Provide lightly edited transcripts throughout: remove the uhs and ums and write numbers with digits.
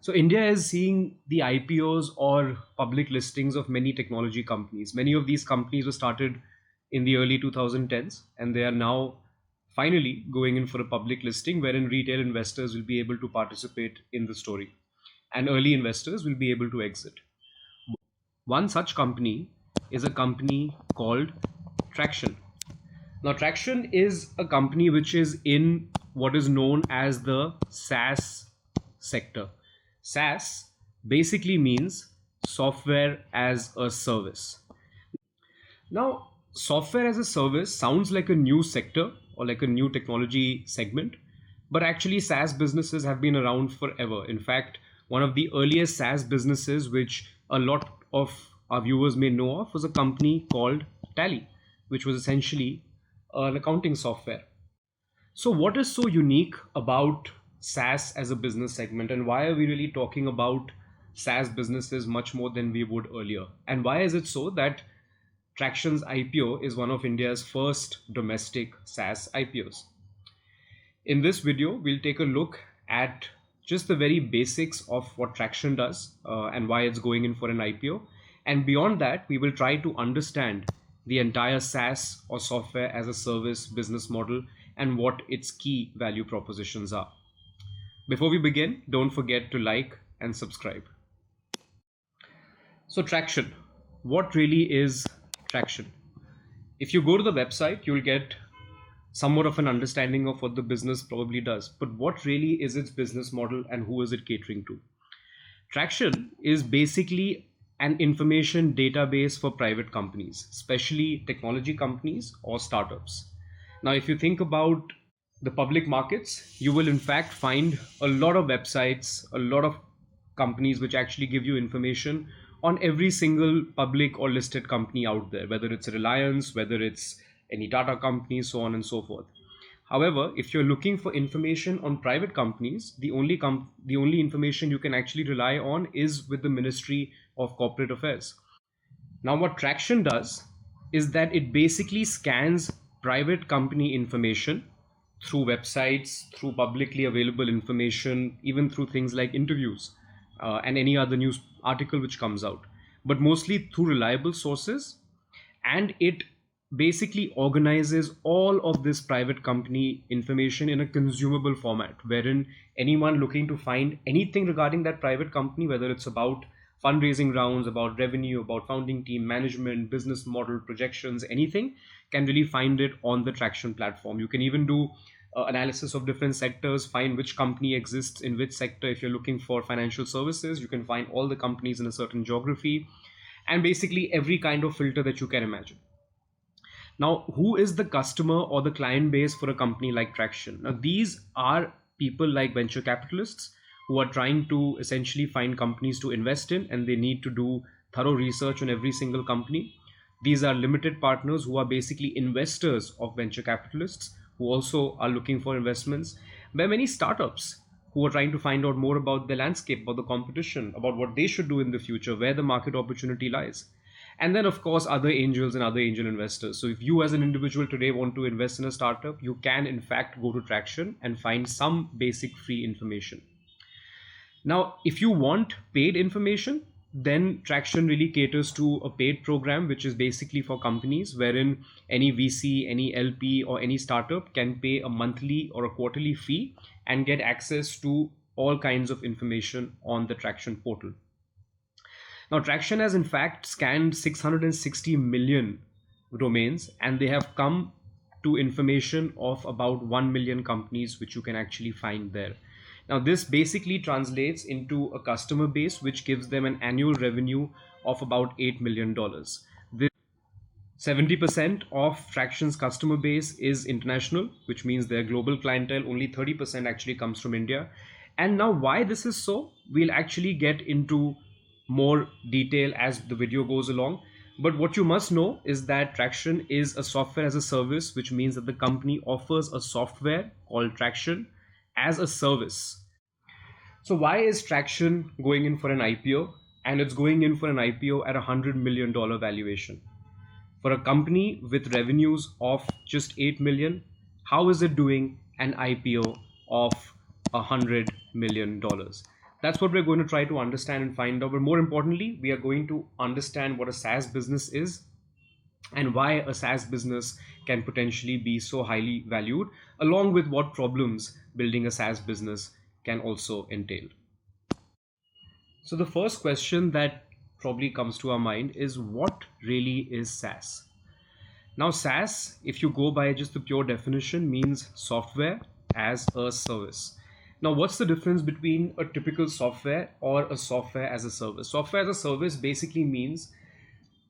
So India is seeing the IPOs or public listings of many technology companies. Many of these companies were started in the early 2010s, and they are now finally going in for a public listing wherein retail investors will be able to participate in the story and early investors will be able to exit. One such company is a company called Tracxn. Now, Tracxn is a company which is in what is known as the SaaS sector. SaaS basically means software as a service. Now, software as a service sounds like a new sector or like a new technology segment, but actually, SaaS businesses have been around forever. In fact, one of the earliest SaaS businesses, which a lot of our viewers may know of, was a company called Tally, which was essentially an accounting software. So, what is so unique about SaaS as a business segment, and why are we really talking about SaaS businesses much more than we would earlier? And why is it so that Tracxn's IPO is one of India's first domestic SaaS IPOs? In this video, we'll take a look at just the very basics of what Tracxn does and why it's going in for an IPO. And beyond that, we will try to understand the entire SaaS or software as a service business model and what its key value propositions are. Before we begin, don't forget to like and subscribe. So Tracxn, what really is Tracxn? If you go to the website, you'll get somewhat of an understanding of what the business probably does. But what really is its business model and who is it catering to? Tracxn is basically an information database for private companies, especially technology companies or startups. Now, if you think about the public markets, you will in fact find a lot of websites, a lot of companies which actually give you information on every single public or listed company out there, whether it's Reliance, whether it's any Tata company, so on and so forth. However, if you're looking for information on private companies, the only information you can actually rely on is with the Ministry of Corporate Affairs. Now, what Tracxn does is that it basically scans private company information through websites, through publicly available information, even through things like interviews and any other news article which comes out, but mostly through reliable sources. And it basically organizes all of this private company information in a consumable format, wherein anyone looking to find anything regarding that private company, whether it's about fundraising rounds, about revenue, about founding team, management, business model, projections, anything, can really find it on the Tracxn platform. You can even do analysis of different sectors, find which company exists in which sector. If you're looking for financial services, you can find all the companies in a certain geography, and basically every kind of filter that you can imagine. Now, who is the customer or the client base for a company like Tracxn? Now, these are people like venture capitalists who are trying to essentially find companies to invest in, and they need to do thorough research on every single company. These are limited partners who are basically investors of venture capitalists who also are looking for investments. There are many startups who are trying to find out more about the landscape, about the competition, about what they should do in the future, where the market opportunity lies. And then, of course, other angels and other angel investors. So if you as an individual today want to invest in a startup, you can in fact go to Tracxn and find some basic free information. Now, if you want paid information, then Tracxn really caters to a paid program, which is basically for companies wherein any VC, any LP, or any startup can pay a monthly or a quarterly fee and get access to all kinds of information on the Tracxn portal. Now, Tracxn has in fact scanned 660 million domains, and they have come to information of about 1 million companies which you can actually find there. Now, this basically translates into a customer base which gives them an annual revenue of about $8 million. 70% of Tracxn's customer base is international, which means their global clientele, only 30% actually comes from India. And now, why this is so, we'll actually get into more detail as the video goes along. But what you must know is that Tracxn is a software as a service, which means that the company offers a software called Tracxn as a service. So why is Tracxn going in for an IPO? And it's going in for an IPO at $100 million valuation. For a company with revenues of just 8 million, how is it doing an IPO of $100 million? That's what we're going to try to understand and find out. But more importantly, we are going to understand what a SaaS business is and why a SaaS business can potentially be so highly valued, along with what problems building a SaaS business can also entail. So, the first question that probably comes to our mind is, what really is SaaS? Now, SaaS, if you go by just the pure definition, means software as a service. Now, what's the difference between a typical software or a software as a service? Software as a service basically means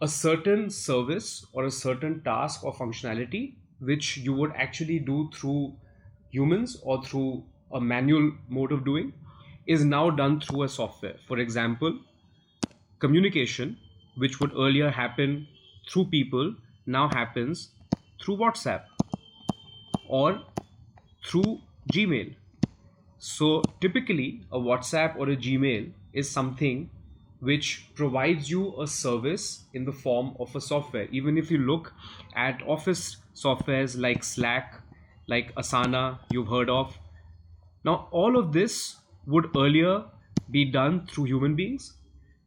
a certain service or a certain task or functionality which you would actually do through humans or through a manual mode of doing is now done through a software. For example, communication, which would earlier happen through people, now happens through WhatsApp or through Gmail. So typically, a WhatsApp or a Gmail is something which provides you a service in the form of a software. Even if you look at office softwares like Slack, like Asana, you've heard of. Now, all of this would earlier be done through human beings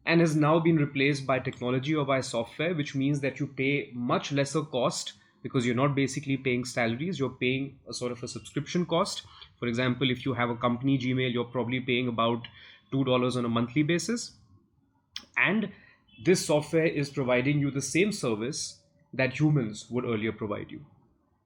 and has now been replaced by technology or by software, which means that you pay much lesser cost because you're not basically paying salaries, you're paying a sort of a subscription cost. For example, if you have a company Gmail, you're probably paying about $2 on a monthly basis. And this software is providing you the same service that humans would earlier provide you.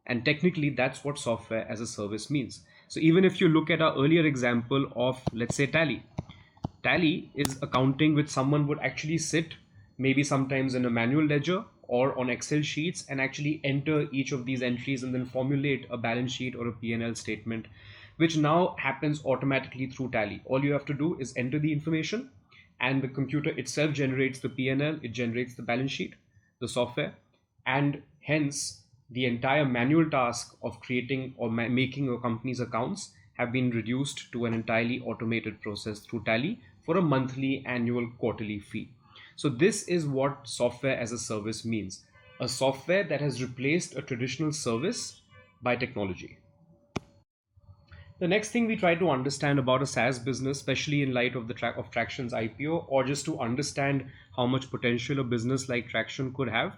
And technically, that's what software as a service means. So even if you look at our earlier example of, let's say, Tally is accounting which someone would actually sit maybe sometimes in a manual ledger or on Excel sheets and actually enter each of these entries and then formulate a balance sheet or a P&L statement, which now happens automatically through Tally. All you have to do is enter the information and the computer itself generates the P&L, it generates the balance sheet, the software, and hence the entire manual task of creating or making a company's accounts have been reduced to an entirely automated process through Tally for a monthly, annual, quarterly fee. So this is what software as a service means. A software that has replaced a traditional service by technology. The next thing we try to understand about a SaaS business, especially in light of the Tracxn's IPO, or just to understand how much potential a business like Tracxn could have,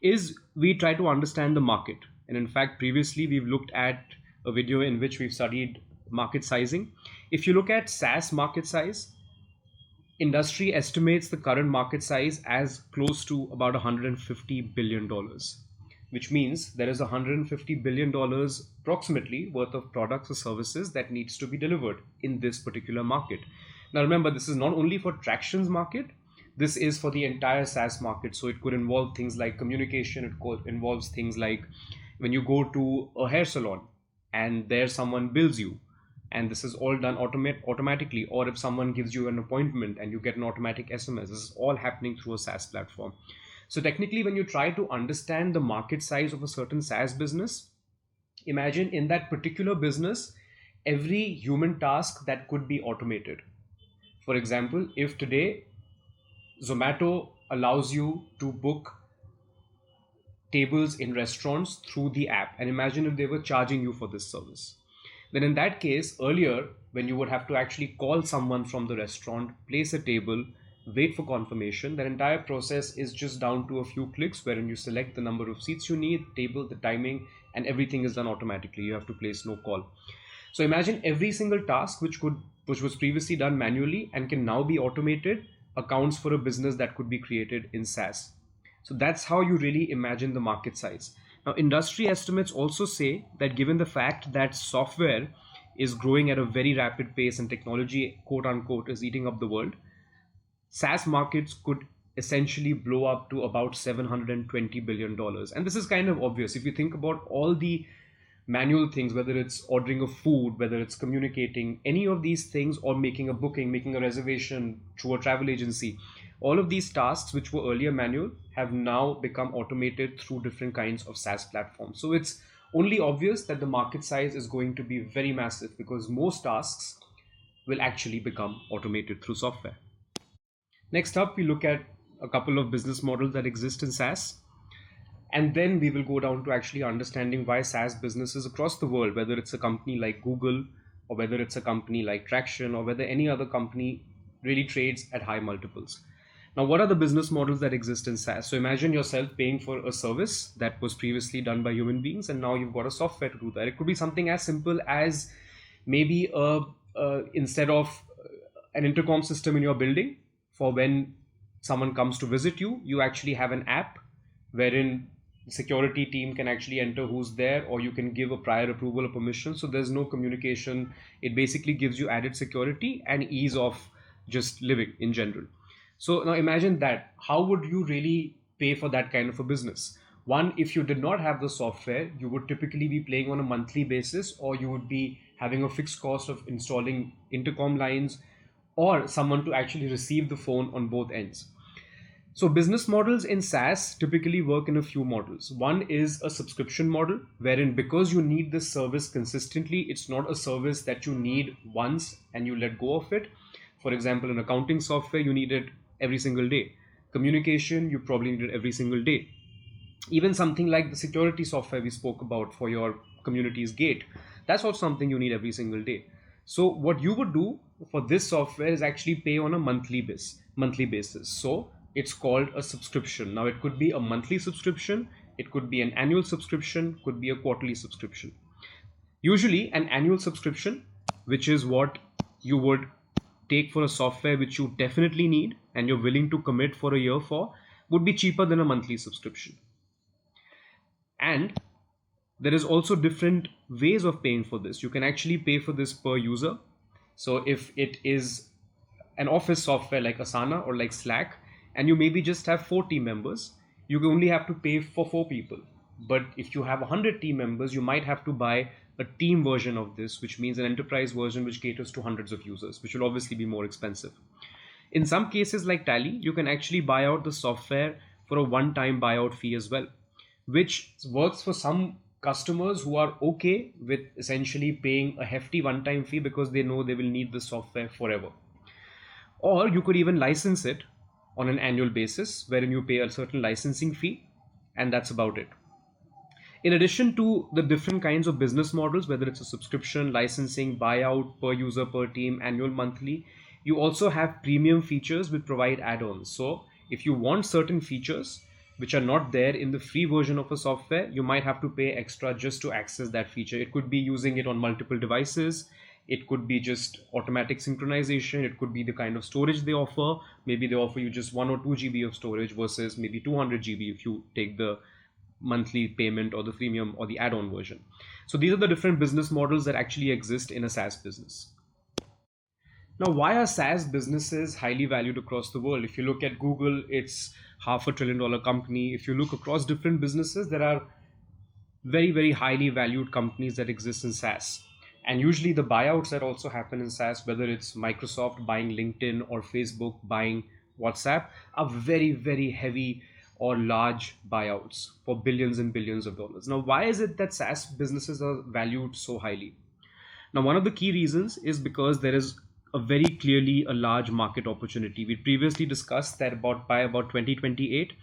is we try to understand the market. And in fact, previously we've looked at a video in which we've studied market sizing. If you look at SaaS market size, industry estimates the current market size as close to about $150 billion, which means there is $150 billion approximately worth of products or services that needs to be delivered in this particular market. Now remember, this is not only for Tracxn's market, this is for the entire SaaS market. So it could involve things like communication, it involves things like when you go to a hair salon and there someone bills you, and this is all done automatically, or if someone gives you an appointment and you get an automatic SMS, this is all happening through a SaaS platform. So technically, when you try to understand the market size of a certain SaaS business, imagine in that particular business, every human task that could be automated. For example, if today Zomato allows you to book tables in restaurants through the app, and imagine if they were charging you for this service, then in that case, earlier, when you would have to actually call someone from the restaurant, place a table, wait for confirmation, that entire process is just down to a few clicks wherein you select the number of seats you need, table, the timing, and everything is done automatically. You have to place no call. So imagine every single task which was previously done manually and can now be automated accounts for a business that could be created in SaaS. So that's how you really imagine the market size. Now, industry estimates also say that given the fact that software is growing at a very rapid pace and technology, quote unquote, is eating up the world, SaaS markets could essentially blow up to about $720 billion. And this is kind of obvious. If you think about all the manual things, whether it's ordering of food, whether it's communicating, any of these things, or making a booking, making a reservation through a travel agency, all of these tasks which were earlier manual have now become automated through different kinds of SaaS platforms. So it's only obvious that the market size is going to be very massive because most tasks will actually become automated through software. Next up, we look at a couple of business models that exist in SaaS. And then we will go down to actually understanding why SaaS businesses across the world, whether it's a company like Google, or whether it's a company like Tracxn, or whether any other company really trades at high multiples. Now, what are the business models that exist in SaaS? So imagine yourself paying for a service that was previously done by human beings, and now you've got a software to do that. It could be something as simple as maybe instead of an intercom system in your building, for when someone comes to visit you, you actually have an app wherein the security team can actually enter who's there, or you can give a prior approval or permission. So there's no communication. It basically gives you added security and ease of just living in general. So now imagine that. How would you really pay for that kind of a business? One, if you did not have the software, you would typically be paying on a monthly basis, or you would be having a fixed cost of installing intercom lines or someone to actually receive the phone on both ends. So business models in SaaS typically work in a few models. One is a subscription model, wherein because you need this service consistently, it's not a service that you need once and you let go of it. For example, in accounting software, you need it every single day. Communication, you probably need it every single day. Even something like the security software we spoke about for your community's gate, that's also something you need every single day. So what you would do for this software is actually pay on a monthly basis. So it's called a subscription. Now it could be a monthly subscription, it could be an annual subscription, could be a quarterly subscription. Usually an annual subscription, which is what you would take for a software which you definitely need and you're willing to commit for a year for, would be cheaper than a monthly subscription. And there is also different ways of paying for this. You can actually pay for this per user. So if it is an office software like Asana or like Slack, and you maybe just have 4 team members, you only have to pay for 4 people. But if you have 100 team members, you might have to buy a team version of this, which means an enterprise version which caters to hundreds of users, which will obviously be more expensive. In some cases like Tally, you can actually buy out the software for a one-time buyout fee as well, which works for some customers who are okay with essentially paying a hefty one-time fee because they know they will need the software forever. Or you could even license it on an annual basis, wherein you pay a certain licensing fee, and that's about it. In addition to the different kinds of business models, whether it's a subscription, licensing, buyout, per user, per team, annual, monthly, you also have premium features which provide add-ons. So if you want certain features which are not there in the free version of a software, you might have to pay extra just to access that feature. It could be using it on multiple devices. It could be just automatic synchronization. It could be the kind of storage they offer. Maybe they offer you just 1 or 2 GB of storage versus maybe 200 GB if you take the monthly payment or the freemium or the add-on version. So these are the different business models that actually exist in a SaaS business. Now, why are SaaS businesses highly valued across the world? If you look at Google, it's $500 billion company. If you look across different businesses, there are very, very highly valued companies that exist in SaaS. And usually the buyouts that also happen in SaaS, whether it's Microsoft buying LinkedIn or Facebook buying WhatsApp, are very, very heavy or large buyouts for billions and billions of dollars. Now, why is it that SaaS businesses are valued so highly? Now, one of the key reasons is because there is a very clearly a large market opportunity. We previously discussed that by about 2028,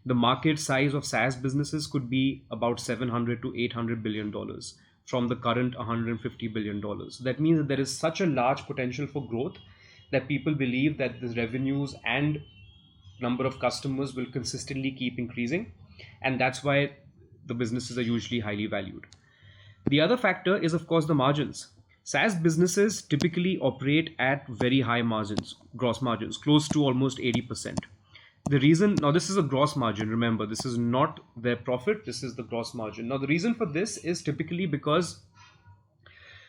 the market size of SaaS businesses could be about 700 to 800 billion dollars from the current 150 billion dollars. So that means that there is such a large potential for growth that people believe that the revenues and number of customers will consistently keep increasing, and that's why the businesses are usually highly valued. The other factor is, of course, the margins. SaaS businesses typically operate at very high margins, gross margins, close to almost 80%. The reason, now this is a gross margin, remember, this is not their profit, this is the gross margin. Now, the reason for this is typically because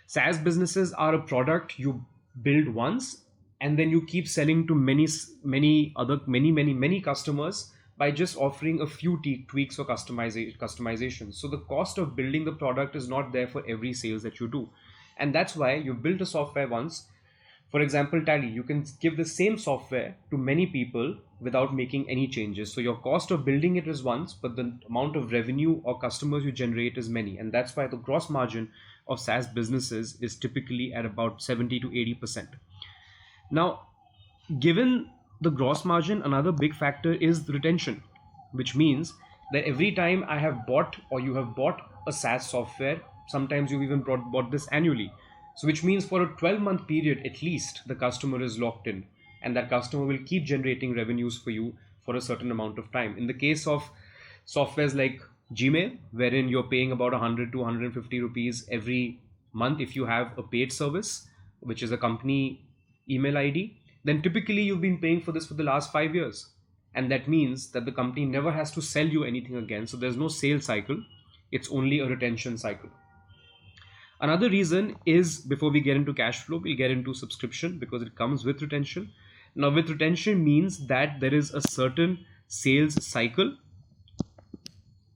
SaaS businesses are a product you build once and then you keep selling to many customers by just offering a few tweaks or customization. So the cost of building the product is not there for every sales that you do. And that's why you built a software once. For example, Tally, you can give the same software to many people without making any changes. So your cost of building it is once, but the amount of revenue or customers you generate is many. And that's why the gross margin of SaaS businesses is typically at about 70 to 80%. Now, given the gross margin, another big factor is the retention, which means that every time I have bought or you have bought a SaaS software, sometimes you've even bought this annually. So which means for a 12-month period at least the customer is locked in, and that customer will keep generating revenues for you for a certain amount of time. In the case of softwares like Gmail, wherein you're paying about 100 to 150 rupees every month if you have a paid service, which is a company email ID, then typically you've been paying for this for the last 5 years. And that means that the company never has to sell you anything again. So there's no sales cycle, it's only a retention cycle. Another reason is, before we get into cash flow, we'll get into subscription because it comes with retention. Now, with retention means that there is a certain sales cycle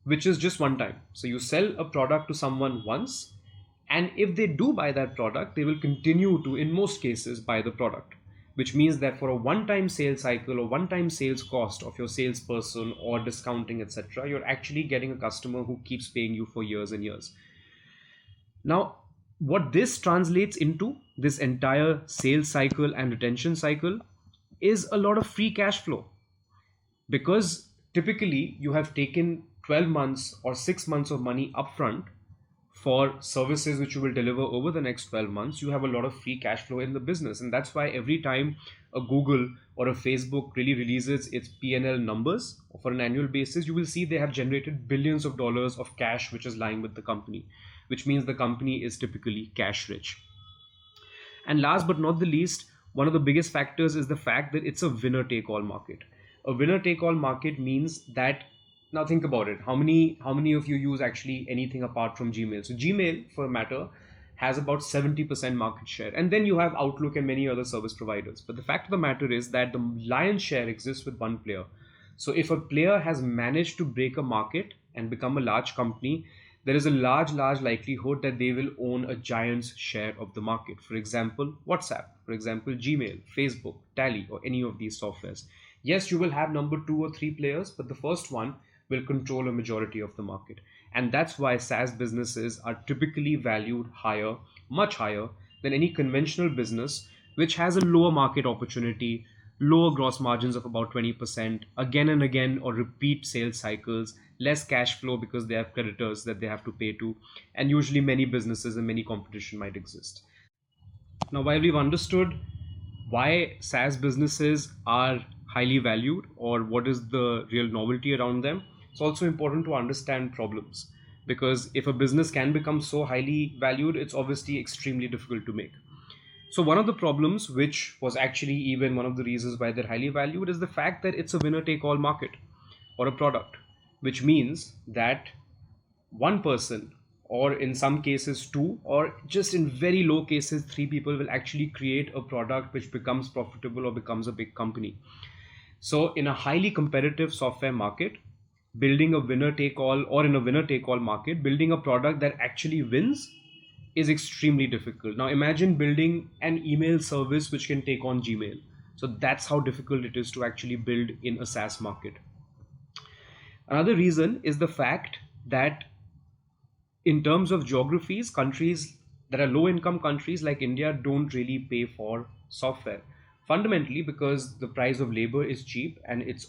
which is just one time. So you sell a product to someone once, and if they do buy that product, they will continue to, in most cases, buy the product. Which means that for a one-time sales cycle or one-time sales cost of your salesperson or discounting, etc., you're actually getting a customer who keeps paying you for years and years. Now, what this translates into, this entire sales cycle and retention cycle, is a lot of free cash flow. Because typically you have taken 12 months or 6 months of money upfront for services which you will deliver over the next 12 months, you have a lot of free cash flow in the business. And that's why every time a Google or a Facebook really releases its P&L numbers for an annual basis, you will see they have generated billions of dollars of cash which is lying with the company, which means the company is typically cash rich. And last but not the least, one of the biggest factors is the fact that it's a winner take all market. A winner take all market means that, now think about it, how many of you use actually anything apart from Gmail? So Gmail, for a matter, has about 70% market share, and then you have Outlook and many other service providers. But the fact of the matter is that the lion's share exists with one player. So if a player has managed to break a market and become a large company, there is a large likelihood that they will own a giant's share of the market. For example, WhatsApp, for example, Gmail, Facebook, Tally, or any of these softwares. Yes, you will have number 2 or 3 players, but the first one will control a majority of the market. And that's why SaaS businesses are typically valued higher, much higher than any conventional business, which has a lower market opportunity, lower gross margins of about 20%, again and again, or repeat sales cycles, less cash flow because they have creditors that they have to pay to, and usually many businesses and many competition might exist. Now, while we've understood why SaaS businesses are highly valued or what is the real novelty around them, it's also important to understand problems. Because if a business can become so highly valued, it's obviously extremely difficult to make. So one of the problems, which was actually even one of the reasons why they're highly valued, is the fact that it's a winner take all market or a product, which means that one person, or in some cases two, or just in very low cases 3 people, will actually create a product which becomes profitable or becomes a big company. So in a highly competitive software market, building a winner take all, or in a winner take all market, building a product that actually wins is extremely difficult. Now imagine building an email service which can take on Gmail. So that's how difficult it is to actually build in a SaaS market. Another reason is the fact that in terms of geographies, countries that are low income countries like India don't really pay for software. Fundamentally because the price of labor is cheap, and it's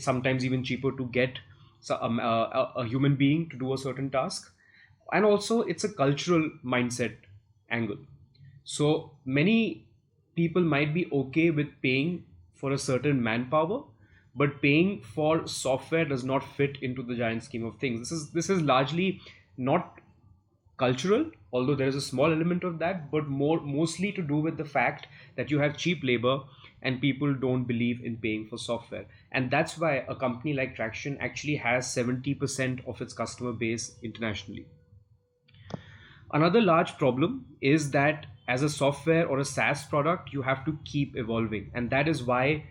sometimes even cheaper to get a human being to do a certain task. And also it's a cultural mindset angle. So many people might be okay with paying for a certain manpower, but paying for software does not fit into the giant scheme of things. This is largely not cultural, although there is a small element of that, but mostly to do with the fact that you have cheap labor and people don't believe in paying for software. And that's why a company like Tracxn actually has 70% of its customer base internationally. Another large problem is that as a software or a SaaS product, you have to keep evolving. And that is why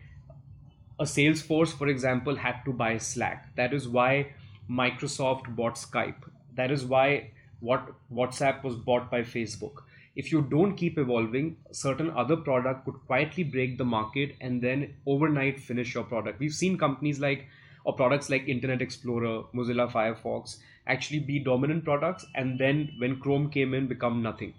a Salesforce, for example, had to buy Slack. That is why Microsoft bought Skype. That is why WhatsApp was bought by Facebook. If you don't keep evolving, a certain other product could quietly break the market and then overnight finish your product. We've seen companies like, or products like Internet Explorer, Mozilla Firefox actually be dominant products, and then when Chrome came in, become nothing.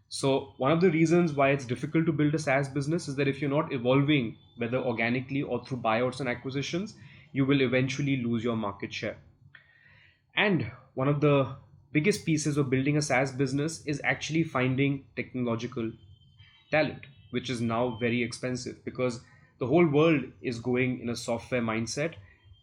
So one of the reasons why it's difficult to build a SaaS business is that if you're not evolving, whether organically or through buyouts and acquisitions, you will eventually lose your market share. And one of the biggest pieces of building a SaaS business is actually finding technological talent, which is now very expensive because the whole world is going in a software mindset,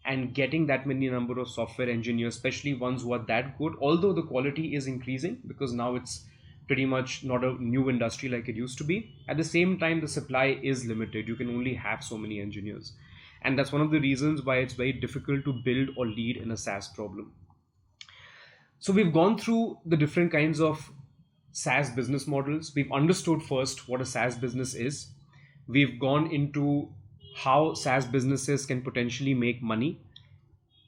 and getting that many number of software engineers, especially ones who are that good, although the quality is increasing because now it's pretty much not a new industry like it used to be. At the same time, the supply is limited. You can only have so many engineers. And that's one of the reasons why it's very difficult to build or lead in a SaaS problem. So we've gone through the different kinds of SaaS business models. We've understood first what a SaaS business is. We've gone into how SaaS businesses can potentially make money.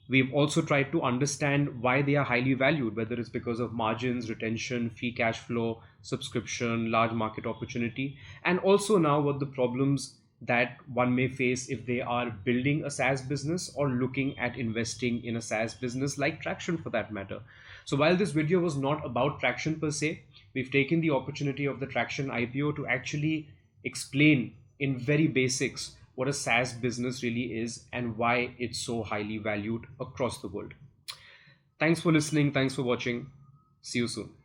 We've also tried to understand why they are highly valued, whether it's because of margins, retention, free cash flow, subscription, large market opportunity, and also now what the problems that one may face if they are building a SaaS business or looking at investing in a SaaS business like Tracxn for that matter. So while this video was not about Tracxn per se, we've taken the opportunity of the Tracxn IPO to actually explain in very basics what a SaaS business really is and why it's so highly valued across the world. Thanks for listening. Thanks for watching. See you soon.